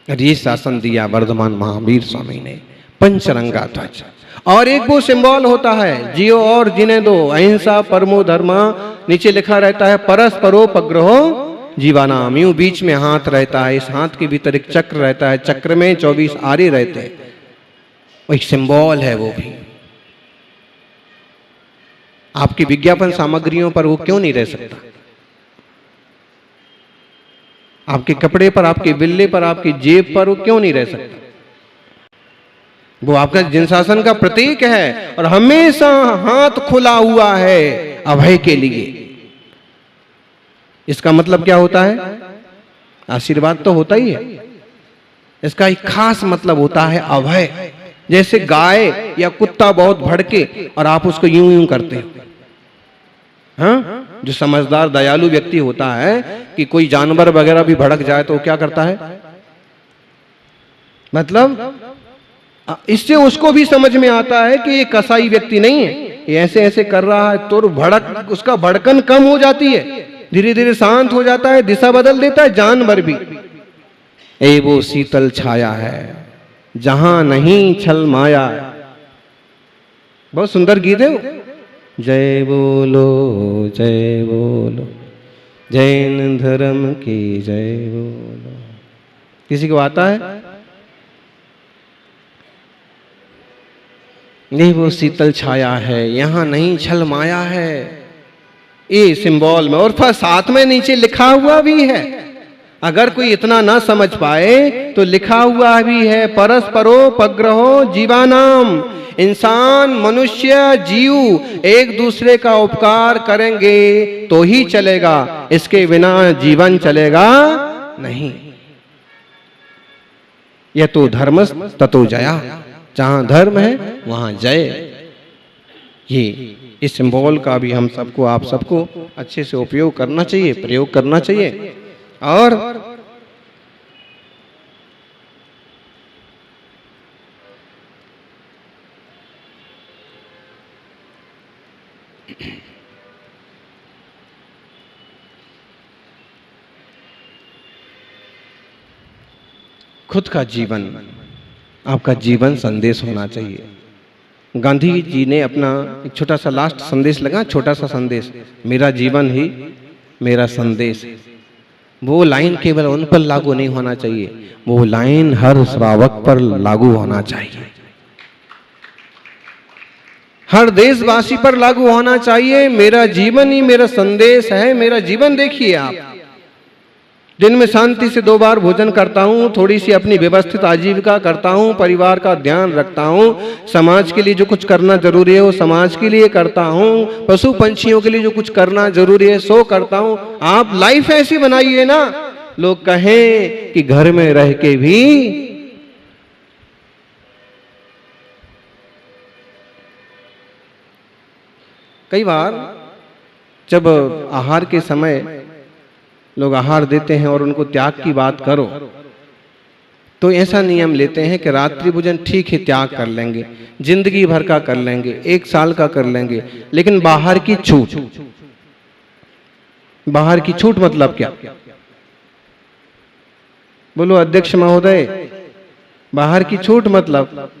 और ये शासन दिया वर्धमान महावीर स्वामी ने, पंचरंगा ध्वज। और एक वो सिंबल होता है, जियो और जिने दो, अहिंसा परमो धर्मा, नीचे लिखा रहता है परस्परोपग्रहो जीवानाम। यूं बीच में हाथ रहता है, इस हाथ के भीतर एक चक्र रहता है, चक्र में 24 आरे रहते हैं, वो एक सिंबल है। वो भी आपकी विज्ञापन सामग्रियों पर वो क्यों नहीं रह सकता? आपके कपड़े पर, आपके बिल्ले पर, आपकी जेब पर वो क्यों नहीं रह सकता? वो आपका जिनशासन का प्रतीक है और हमेशा हाथ खुला हुआ है अभय के लिए। इसका मतलब क्या होता है? आशीर्वाद तो होता ही है, इसका एक खास मतलब होता है अभय। जैसे गाय या कुत्ता बहुत भड़के और आप उसको यूं यूं करते हो, हाँ? जो समझदार दयालु व्यक्ति होता है कि कोई जानवर वगैरह भी भड़क जाए तो क्या करता है? मतलब इससे उसको भी समझ में आता है कि ये कसाई व्यक्ति नहीं है, ये ऐसे ऐसे कर रहा है, तो भड़क, उसका भड़कन कम हो जाती है, धीरे धीरे शांत हो जाता है, दिशा बदल देता है। जानवर भी ए वो शीतल छाया है जहां नहीं छल माया। बहुत सुंदर गीत है वो। जय बोलो जैन धर्म की जय बोलो। किसी को आता है? नहीं, वो शीतल छाया है, यहां नहीं छल माया है, ये सिंबल में। और फिर साथ में नीचे लिखा हुआ भी है, अगर कोई इतना ना समझ पाए तो लिखा हुआ भी है परस्परोपग्रहो जीवानाम। इंसान, मनुष्य, जीव एक दूसरे का उपकार करेंगे तो ही चलेगा, इसके बिना जीवन चलेगा नहीं। यह तो धर्म ततो जया, जहां धर्म है वहां जय। ये इस सिंबल का भी हम सबको, आप सबको अच्छे से उपयोग करना चाहिए, प्रयोग करना चाहिए। और खुद का जीवन, आपका जीवन संदेश होना चाहिए। गांधी जी ने अपना एक छोटा सा लास्ट संदेश लगा, छोटा सा संदेश, मेरा जीवन ही मेरा संदेश। वो लाइन केवल उन पर लागू नहीं होना चाहिए, वो लाइन हर श्रावक पर लागू होना चाहिए, हर देशवासी पर लागू होना चाहिए। मेरा जीवन ही मेरा संदेश है। मेरा जीवन देखिए आप, दिन में शांति से 2 बार भोजन करता हूँ, थोड़ी सी अपनी व्यवस्थित आजीविका करता हूँ, परिवार का ध्यान रखता हूँ, समाज के लिए जो कुछ करना जरूरी है वो समाज के लिए करता हूँ, पशु पंछियों के लिए जो कुछ करना जरूरी है सो करता हूँ। आप लाइफ ऐसी बनाइए ना, लोग कहें कि घर में रह के भी कई बार जब आहार के समय लोग आहार देते हैं और उनको त्याग की बात करो तो ऐसा नियम लेते हैं कि रात्रि भोजन ठीक है त्याग कर लेंगे, जिंदगी भर का कर लेंगे, 1 साल का कर लेंगे, लेकिन बाहर की छूट। बाहर की छूट मतलब क्या? बोलो अध्यक्ष महोदय, बाहर की छूट मतलब?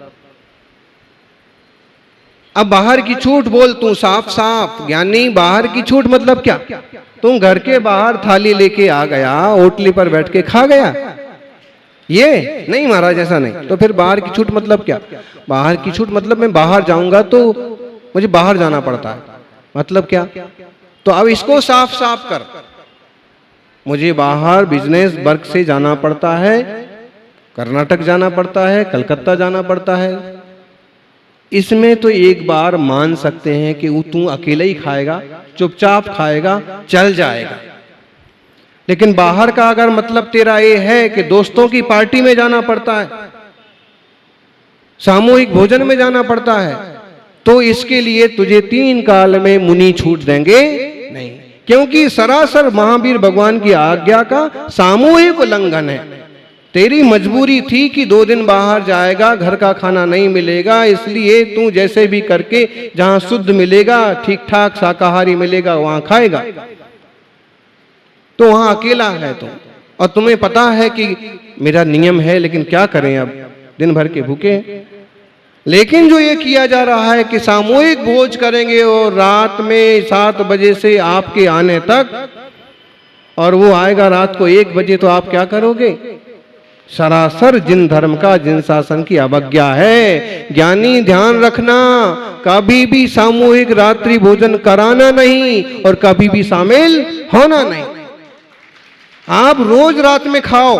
अब बाहर की छूट बोल तू साफ साफ ज्ञानी, बाहर की छूट मतलब क्या? तुम घर के बाहर थाली लेके आ गया, ओटली पर बैठ के खा गया, ये नहीं महाराज, ऐसा नहीं। तो फिर बाहर की छूट मतलब क्या? बाहर की छूट मतलब मैं बाहर जाऊंगा तो मुझे बाहर जाना पड़ता है, मतलब क्या? तो अब इसको साफ साफ कर, मुझे बाहर बिजनेस वर्क से जाना पड़ता है, कर्नाटक जाना पड़ता है, कलकत्ता जाना पड़ता है। इसमें तो एक बार मान सकते हैं कि वो तू अकेले ही खाएगा, चुपचाप खाएगा, चल जाएगा। लेकिन बाहर का अगर मतलब तेरा ये है कि दोस्तों की पार्टी में जाना पड़ता है, सामूहिक भोजन में जाना पड़ता है, तो इसके लिए तुझे 3 काल में मुनि छूट देंगे नहीं, क्योंकि सरासर महावीर भगवान की आज्ञा का सामूहिक उल्लंघन है। तेरी मजबूरी थी कि 2 दिन बाहर जाएगा, घर का खाना नहीं मिलेगा, इसलिए तू जैसे भी करके जहां शुद्ध मिलेगा, ठीक ठाक शाकाहारी मिलेगा, वहां खाएगा। तो वहां अकेला है तो और तुम्हें पता है कि मेरा नियम है, लेकिन क्या करें, अब दिन भर के भूखे हैं। लेकिन जो ये किया जा रहा है कि सामूहिक भोज करेंगे और रात में 7 बजे से आपके आने तक, और वो आएगा रात को 1 बजे, तो आप क्या करोगे? सरासर जिन धर्म का, जिन शासन की अवज्ञा है। ज्ञानी ध्यान रखना, कभी भी सामूहिक रात्रि भोजन कराना नहीं और कभी भी शामिल होना नहीं। आप रोज रात में खाओ,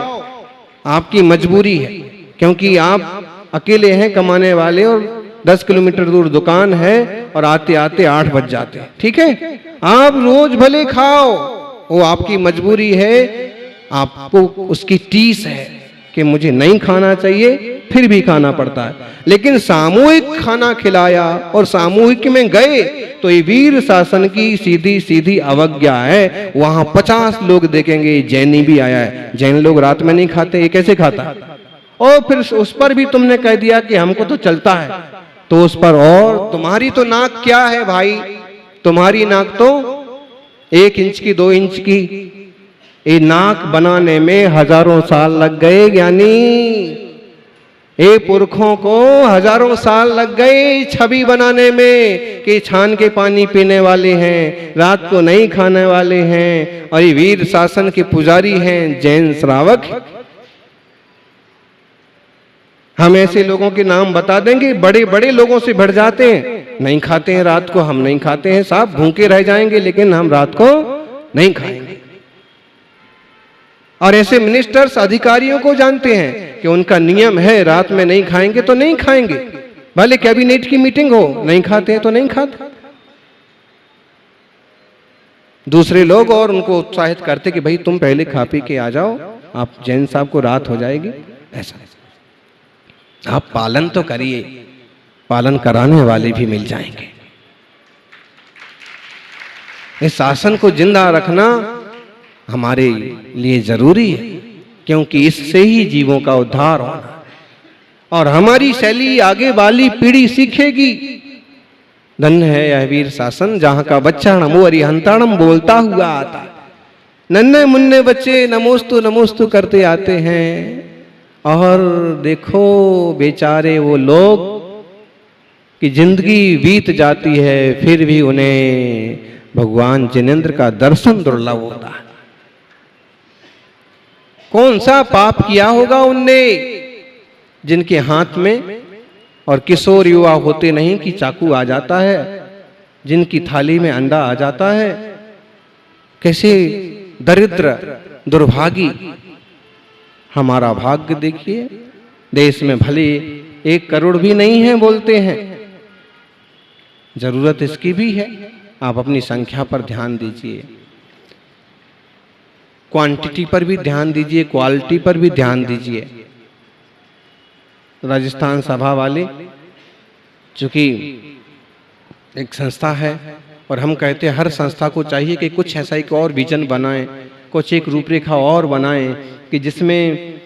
आपकी मजबूरी है, क्योंकि आप अकेले हैं कमाने वाले और 10 किलोमीटर दूर दुकान है और आते आते 8 बज जाते हैं, ठीक है? आप रोज भले खाओ, वो आपकी मजबूरी है, आपको उसकी टीस है कि मुझे नहीं खाना चाहिए, फिर भी खाना पड़ता है। लेकिन सामूहिक खाना खिलाया और सामूहिक में गए तो ये वीर शासन की सीधी सीधी अवज्ञा है। वहां 50 लोग देखेंगे, जैनी भी आया है, जैन लोग रात में नहीं खाते, ये कैसे खाता? और फिर उस पर भी तुमने कह दिया कि हमको तो चलता है, तो उस पर और तुम्हारी तो नाक क्या है भाई? तुम्हारी नाक तो 1 इंच की, 2 इंच की। ये नाक बनाने में हजारों साल लग गए ज्ञानी, ये पुरखों को हजारों साल लग गए छवि बनाने में कि छान के पानी पीने वाले हैं, रात को नहीं खाने वाले हैं, और ये वीर शासन के पुजारी हैं, जैन श्रावक। हम ऐसे लोगों के नाम बता देंगे, बड़े बड़े लोगों से बढ़ जाते हैं, नहीं खाते हैं रात को, हम नहीं खाते हैं साहब, भूखे रह जाएंगे लेकिन हम रात को नहीं खाएंगे। और ऐसे मिनिस्टर्स, अधिकारियों को जानते हैं कि उनका नियम है रात में नहीं खाएंगे तो नहीं खाएंगे, भले कैबिनेट की मीटिंग हो, नहीं खाते हैं तो नहीं खाते। दूसरे लोग और उनको उत्साहित करते कि भाई तुम पहले खा पी के आ जाओ, आप जैन साहब को रात हो जाएगी। ऐसा आप पालन तो करिए, पालन कराने वाले भी मिल जाएंगे। इस शासन को जिंदा रखना हमारे लिए जरूरी है, क्योंकि इससे ही जीवों का उद्धार होना, और हमारी शैली आगे वाली पीढ़ी सीखेगी। धन्य है यह वीर शासन, जहां का बच्चा नमो अरिहंताणम बोलता हुआ आता है। नन्हे मुन्ने बच्चे नमोस्तु नमोस्तु करते आते हैं, और देखो बेचारे वो लोग कि जिंदगी बीत जाती है फिर भी उन्हें भगवान जिनेंद्र का दर्शन दुर्लभ होता है। कौन सा पाप किया होगा उनने, जिनके हाथ में, और किशोर युवा होते नहीं कि चाकू आ जाता है, जिनकी थाली में अंडा आ जाता है। कैसे दरिद्र दुर्भागी हमारा भाग्य देखिए। देश में भले 1 करोड़ भी नहीं है बोलते हैं, जरूरत इसकी भी है। आप अपनी संख्या पर ध्यान दीजिए, क्वांटिटी पर भी ध्यान दीजिए, क्वालिटी पर भी ध्यान दीजिए। राजस्थान सभा वाले, चूंकि एक संस्था है और हम कहते हैं हर संस्था को चाहिए कि कुछ ऐसा एक और विजन बनाएं, कुछ एक रूपरेखा और बनाएं कि जिसमें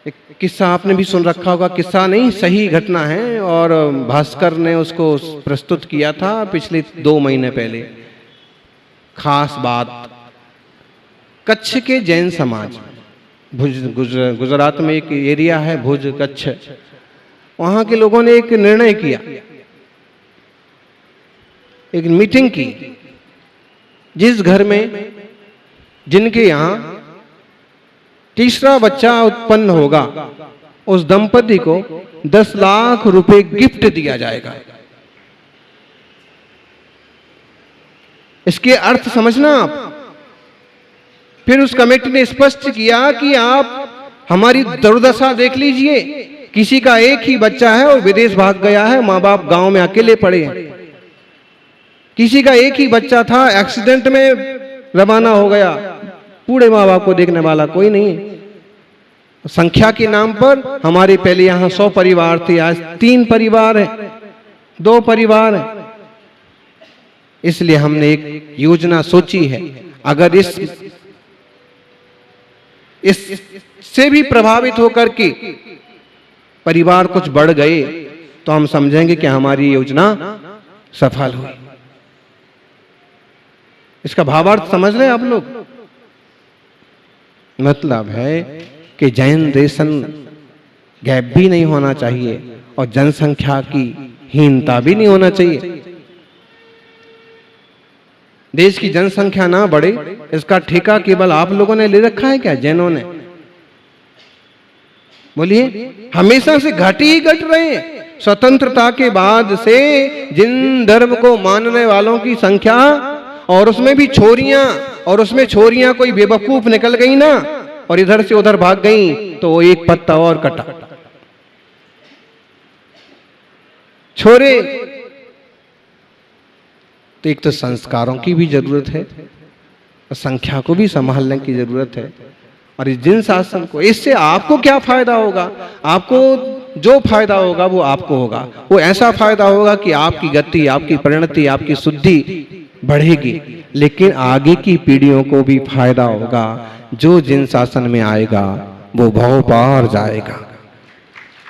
एक किस्सा आपने भी सुन रखा होगा, किस्सा नहीं सही घटना है, और भास्कर ने उसको प्रस्तुत किया था पिछले 2 महीने पहले। खास बात, कच्छ के जैन समाज, गुजरात में एक एरिया है भुज कच्छ, वहां के लोगों ने एक निर्णय किया, एक मीटिंग की। जिस घर में, जिनके यहां तीसरा बच्चा उत्पन्न होगा, उस दंपति को 10 लाख रुपए गिफ्ट दिया जाएगा। इसके अर्थ समझना आप। फिर उस कमेटी ने स्पष्ट किया कि आप हमारी दुर्दशा देख लीजिए, किसी का एक ही बच्चा है और विदेश भाग गया है, माँ बाप गांव में अकेले पड़े हैं। किसी का एक ही बच्चा था, एक्सीडेंट में रवाना हो गया, पूरे माँ बाप को देखने वाला कोई नहीं है। संख्या के नाम पर हमारे पहले यहाँ 100 परिवार थे, आज 3 परिवार हैं, 2 परिवार हैं। इसलिए हमने एक योजना सोची है, अगर इससे भी प्रभावित होकर के परिवार कुछ बढ़ गए तो हम समझेंगे कि हमारी योजना सफल हुई। इसका भावार्थ समझ रहे हैं आप लोग? मतलब है कि जनरेशन गैप भी नहीं होना चाहिए और जनसंख्या की हीनता भी नहीं होना चाहिए। देश की जनसंख्या ना बढ़े इसका ठेका केवल आप लोगों ने ले रखा है क्या, जैनों ने? बोलिए, हमेशा से घट ही घट रहे हैं। स्वतंत्रता के बाद से जिन धर्म को मानने वालों की संख्या, और उसमें भी छोरियां, और उसमें छोरियां कोई बेवकूफ निकल गई ना और इधर से उधर भाग गई तो वो एक पत्ता और कटा। छोरे तो एक तो संस्कारों की भी जरूरत है, संख्या को भी संभालने की जरूरत है। और इस जिन शासन को, इससे आपको क्या फायदा होगा? आपको जो फायदा होगा वो आपको होगा, वो ऐसा फायदा होगा कि आपकी गति, आपकी परिणति, आपकी शुद्धि बढ़ेगी, लेकिन आगे की पीढ़ियों को भी फायदा होगा। जो जिन शासन में आएगा वो भव पार जाएगा।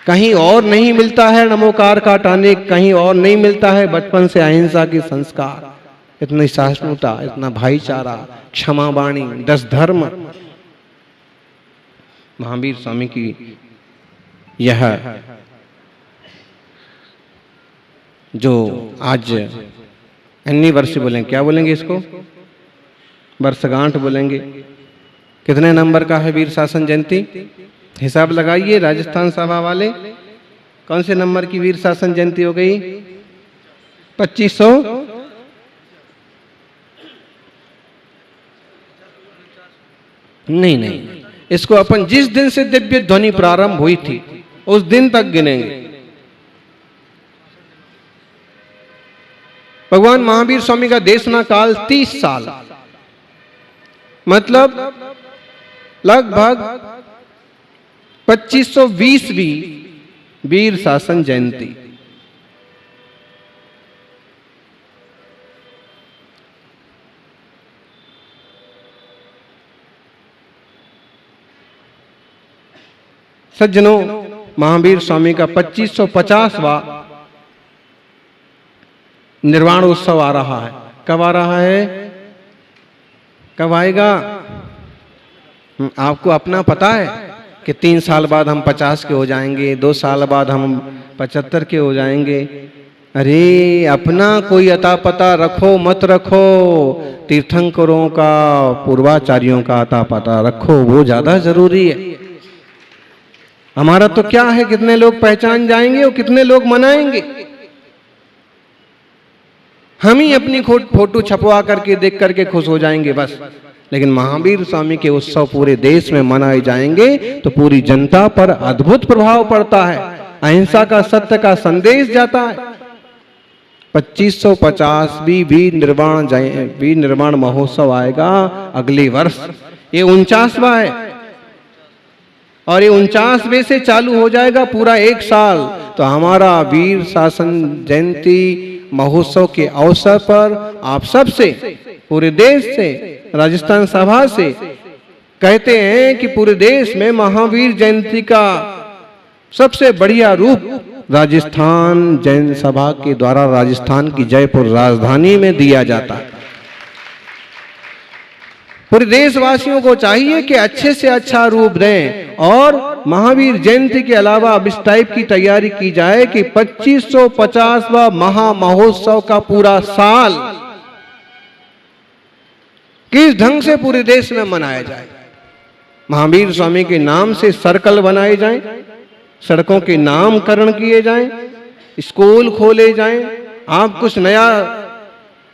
कहीं और नहीं मिलता है नमोकार का टॉनिक, कहीं और नहीं मिलता है बचपन से अहिंसा के संस्कार, इतनी सहिष्णुता, इतना भाईचारा, क्षमा वाणी, 10 धर्म। महावीर स्वामी की यह जो आज एनिवर्सरी बोलेंगे, क्या बोलेंगे इसको, वर्षगांठ बोलेंगे। कितने नंबर का है वीर शासन जयंती? हिसाब लगाइए राजस्थान सभा वाले, कौन से नंबर की वीर शासन जयंती हो गई? 2500? नहीं, इसको अपन जिस दिन से दिव्य ध्वनि प्रारंभ हुई थी उस दिन तक गिनेंगे। भगवान महावीर स्वामी का देशना काल 30 साल, मतलब लगभग 2520वीं वीर शासन जयंती। सज्जनों, महावीर स्वामी का 2550वां निर्वाण उत्सव आ रहा है। कब आ रहा है, कब आएगा? आपको अपना पता है कि 3 साल बाद हम 50 के हो जाएंगे, 2 साल बाद हम 75 के हो जाएंगे। अरे अपना कोई अता पता रखो मत रखो, तीर्थंकरों का, पूर्वाचार्यों का अता पता रखो, वो ज्यादा जरूरी है। हमारा तो क्या है, कितने लोग पहचान जाएंगे और कितने लोग मनाएंगे। हम ही अपनी फोटो छपवा करके देख करके खुश हो जाएंगे बस, लेकिन महावीर स्वामी के उत्सव पूरे देश में मनाए जाएंगे तो पूरी जनता पर अद्भुत प्रभाव पड़ता है। अहिंसा का, सत्य का संदेश जाता है। 2550वीं वीर निर्वाण महोत्सव आएगा अगले वर्ष। ये 49वां है और ये 49वें से चालू हो जाएगा पूरा 1 साल। तो हमारा वीर शासन जयंती महोत्सव के अवसर पर आप सब से, पूरे देश से, राजस्थान सभा से कहते हैं कि पूरे देश में महावीर जयंती का सबसे बढ़िया रूप राजस्थान जैन सभा के द्वारा राजस्थान की जयपुर राजधानी में दिया जाता है। पूरे देशवासियों को चाहिए कि अच्छे से अच्छा रूप दें और महावीर जयंती के अलावा अब इस टाइप की तैयारी की जाए कि 2550वां महा महोत्सव का पूरा साल किस ढंग से पूरे देश में मनाया जाए। महावीर स्वामी के नाम से सर्कल बनाए जाएं, सड़कों के नामकरण किए जाएं, स्कूल खोले जाएं। आप कुछ नया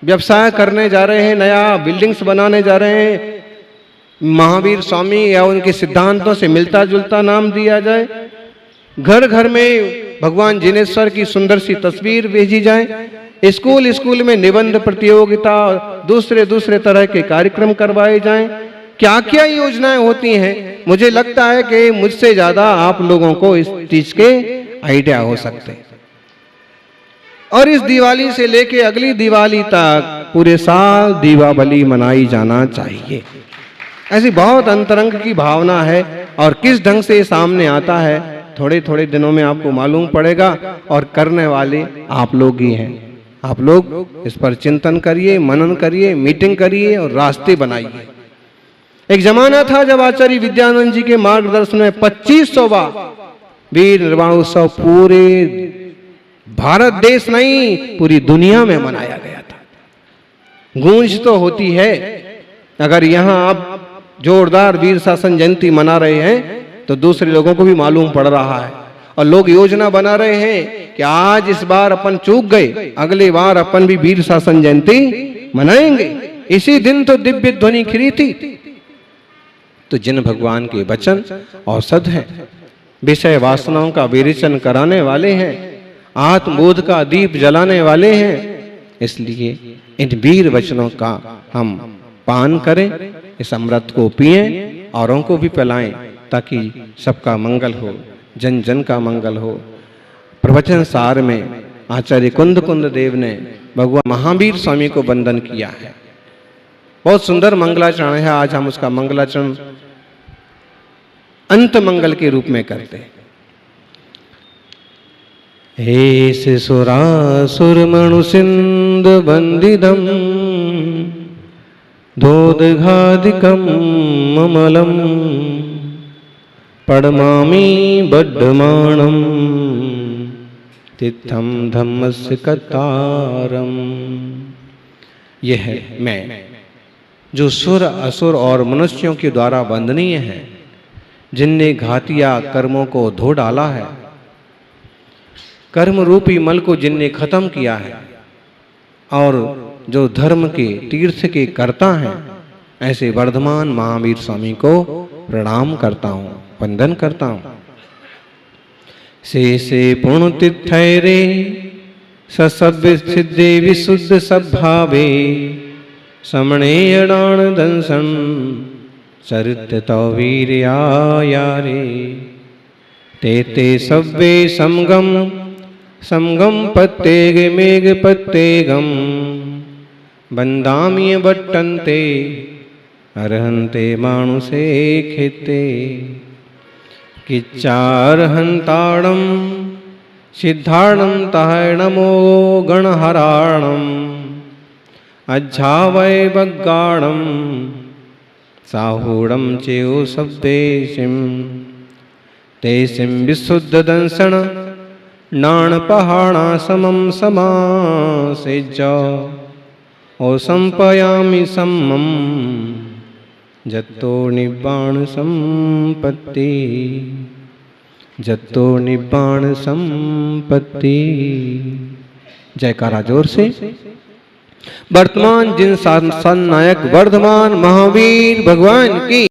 व्यवसाय करने जा रहे हैं, नया बिल्डिंग्स बनाने जा रहे हैं, महावीर स्वामी या उनके सिद्धांतों से मिलता जुलता नाम दिया जाए। घर घर में भगवान जिनेश्वर की सुंदर सी तस्वीर भेजी जाए। स्कूल में निबंध प्रतियोगिता, दूसरे तरह के कार्यक्रम करवाए जाएं। क्या क्या योजनाएं होती हैं, मुझे लगता है कि मुझसे ज्यादा आप लोगों को इस चीज के आइडिया हो सकते हैं। और इस दिवाली से लेके अगली दिवाली तक पूरे साल दीपावली मनाई जाना चाहिए। ऐसी बहुत अंतरंग की भावना है और किस ढंग से सामने आता है थोड़े थोड़े दिनों में आपको मालूम पड़ेगा। और करने वाले आप लोग ही हैं। आप लोग इस पर चिंतन करिए, मनन करिए, मीटिंग करिए और रास्ते बनाइए। एक जमाना था जब आचार्य विद्यानंद जी के मार्गदर्शन में 2500वां वीर निर्वाण उत्सव पूरे भारत देश नहीं पूरी दुनिया में मनाया गया था। गूंज तो होती है। अगर यहां आप जोरदार वीर शासन जयंती मना रहे हैं तो दूसरे लोगों को भी मालूम पड़ रहा है, और लोग योजना बना रहे हैं कि आज इस बार अपन चूक गए, अगली बार अपन भी वीर शासन जयंती मनाएंगे। इसी दिन तो दिव्य ध्वनि खिली थी। तो जिन भगवान के वचन औषध हैं, विषय वासनाओं का विरेचन कराने वाले हैं, आत्मबोध का दीप जलाने वाले हैं, इसलिए इन वीर वचनों का हम पान करें, इस अमृत को पिएं, औरों को भी पिलाएं, ताकि सबका मंगल हो, जन जन का मंगल हो। प्रवचन सार में आचार्य कुंद कुंद देव ने भगवान महावीर स्वामी को वंदन किया है। बहुत सुंदर मंगलाचरण है। आज हम उसका मंगलाचरण अंत मंगल के रूप में करते हैं। हे सुरासुर मणुसिंद वंदिदम धोदघादिकम ममलम पड़मामी बड्ढमाणम तिथम धम्मस्य कतारम। यह है मैं, जो सुर असुर और मनुष्यों के द्वारा वंदनीय है, जिनने घातिया कर्मों को धो डाला है, कर्म रूपी मल को जिनने खत्म किया है, और जो धर्म के तीर्थ के कर्ता हैं, ऐसे वर्धमान महावीर स्वामी को प्रणाम करता हूँ, वंदन करता हूँ। से पूर्ण तिथैरे ससभ्य सिद्धे विशुद्ध सद्भावे समणे अडान दंसन चरित्र तो वीर्यायारे ते सव्वे समगम समगम पत्तेग मेघ पत्तेगम बंदामिय बट्टन्ते अर्हन्ते मानुषे खेते किच्चार्हन्ताणं सिद्धार्णं तहाय नमो गणहराणम् अज्झावै बग्गाणं साहूणं चेयो सब्देशिं तेसिं विशुद्धदंसन नाणपहाणा समं समासेज ओ संपयामि सम्मं जत्तो निब्बाण संपत्ति जत्तो निब्बाण संपत्ति। जयकारा जोर से। वर्तमान जिन शासन नायक वर्धमान महावीर भगवान की